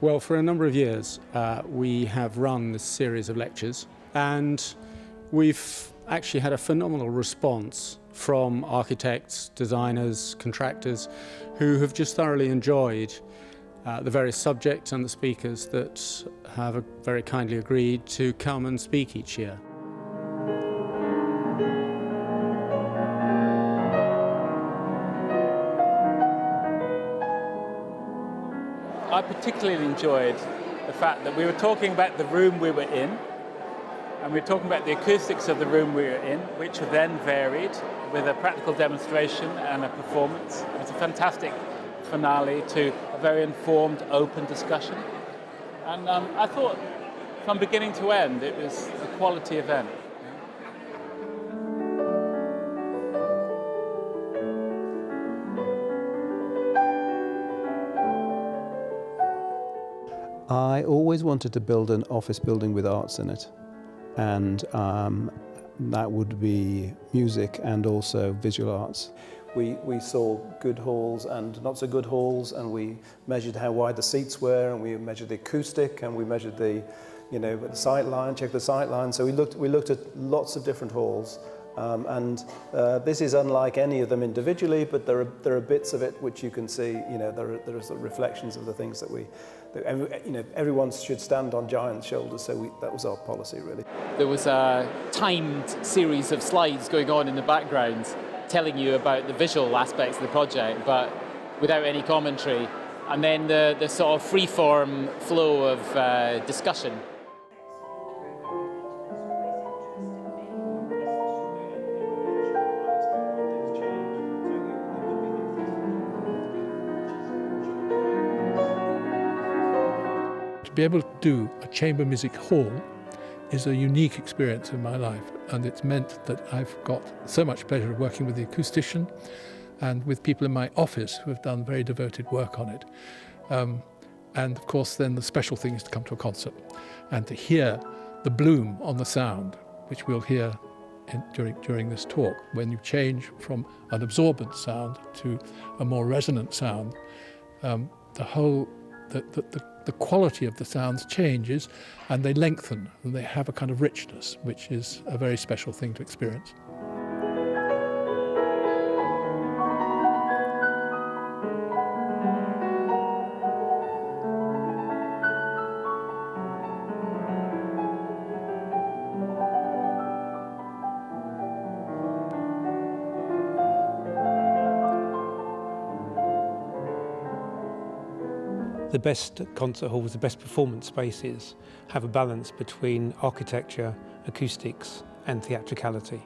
Well, for a number of years, we have run this series of lectures, and we've actually had a phenomenal response from architects, designers, contractors, who have just thoroughly enjoyed the various subjects and the speakers that have very kindly agreed to come and speak each year. I particularly enjoyed the fact that we were talking about the room we were in, and we were talking about the acoustics of the room we were in, which were then varied with a practical demonstration and a performance. It was a fantastic finale to a very informed, open discussion. And I thought from beginning to end it was a quality event. I always wanted to build an office building with arts in it, and that would be music and also visual arts. We saw good halls and not so good halls, and we measured how wide the seats were, and we measured the acoustic, and we measured the sight line, checked the sight line. So we looked at lots of different halls, and this is unlike any of them individually, but there are bits of it which you can see. There are sort of reflections of the things that everyone should stand on giant shoulders. So that was our policy, really. There was a timed series of slides going on in the background, telling you about the visual aspects of the project, but without any commentary. And then the sort of free-form flow of discussion. To be able to do a chamber music hall is a unique experience in my life, and it's meant that I've got so much pleasure of working with the acoustician and with people in my office who have done very devoted work on it. And of course then the special thing is to come to a concert and to hear the bloom on the sound, which we'll hear during this talk. When you change from an absorbent sound to a more resonant sound, the quality of the sounds changes, and they lengthen, and they have a kind of richness, which is a very special thing to experience. The best concert halls, the best performance spaces have a balance between architecture, acoustics and theatricality.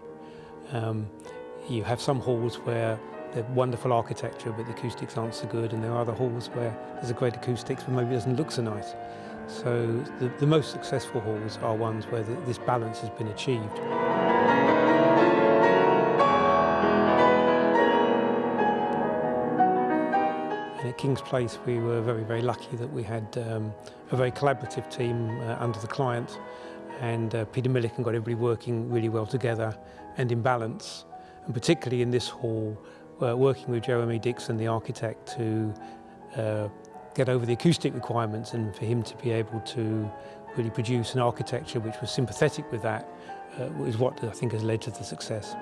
You have some halls where they're wonderful architecture but the acoustics aren't so good, and there are other halls where there's a great acoustics but maybe it doesn't look so nice. So the most successful halls are ones where this balance has been achieved. At King's Place we were very, very lucky that we had a very collaborative team under the client, and Peter Milliken got everybody working really well together and in balance, and particularly in this hall, working with Jeremy Dixon, the architect, to get over the acoustic requirements, and for him to be able to really produce an architecture which was sympathetic with that is what I think has led to the success.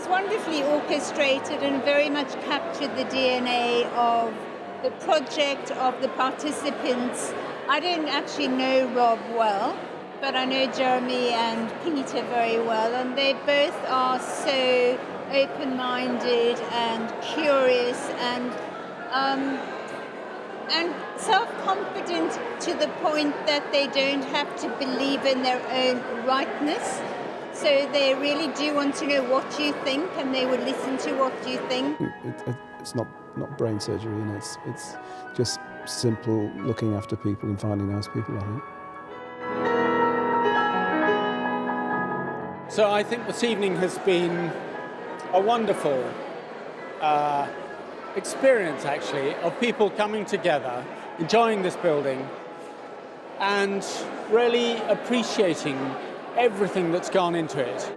Wonderfully orchestrated and very much captured the DNA of the project, of the participants. I don't actually know Rob well, but I know Jeremy and Peter very well, and they both are so open-minded and curious and self-confident to the point that they don't have to believe in their own rightness. So they really do want to know what you think, and they would listen to what you think. It's not brain surgery, it's just simple looking after people and finding nice people, I think. So I think this evening has been a wonderful experience, actually, of people coming together, enjoying this building, and really appreciating everything that's gone into it.